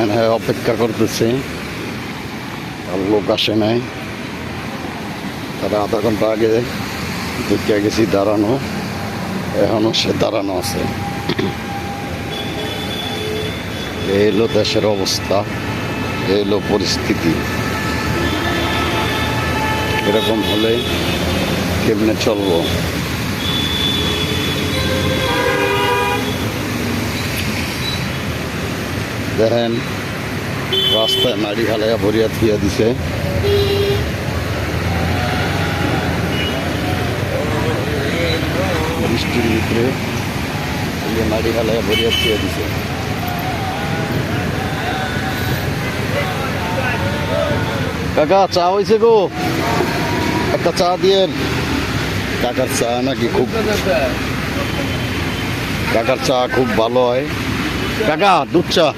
দেখেন হ্যাঁ অপেক্ষা করতেছে, আর লোক আসে নাই। তারা আধা ঘন্টা আগে দেখে গেছি দাঁড়ানো, এখনও সে দাঁড়ানো আছে। এই হলো দেশের অবস্থা, এই হলো পরিস্থিতি। এরকম হলে কেমনে চলবো? দেখেন রাস্তায় মাড়ি হালাইয়া ভরিয়া থিয়া দিছে। বৃষ্টির ভিতরে মাড়ি হালাইয়া ভরিয়া থিয়া দিছে। কাকা চা হয়েছে গো, একটা চা দিয়েন। কাকার চা নাকি খুব, কাকার চা খুব ভালো হয়। কাকা দুধ চা।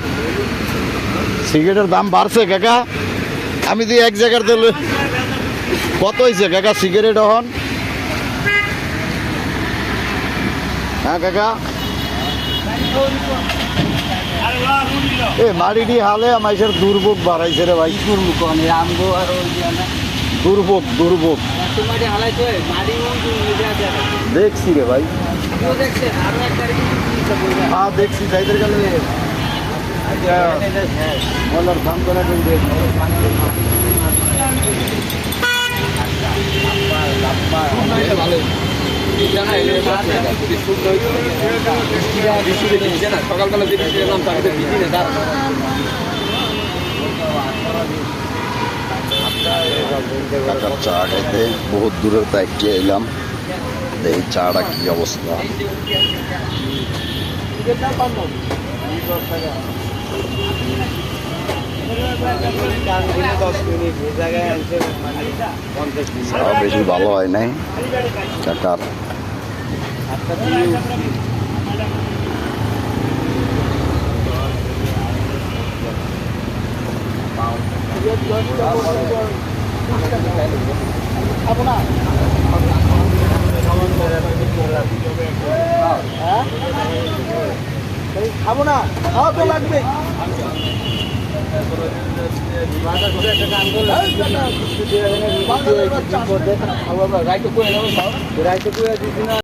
সিগারেটের দাম বাড়ছে কাকা, আমি দিই এক জায়গার দিলে কত হয়েছে কাকা সিগারেট এখন? হ্যাঁ কাকা, এ মাড়িটি হালে মাইসের দুর্ভোগ বাড়াইছে রে ভাই। দুর্ভোগ দুর্ভোগ দেখছি রে ভাই। হ্যাঁ দেখছি, যাইতে গেলে দাম করা সকালবেলা কাকার চা খাইতে বহুত দূরের একটি এলাম, এই চাটা কি অবস্থা। চা বেশি ভালো হয় নাই কাকার। খাবো না, খাওয়া তো লাগবে। রাইতে করে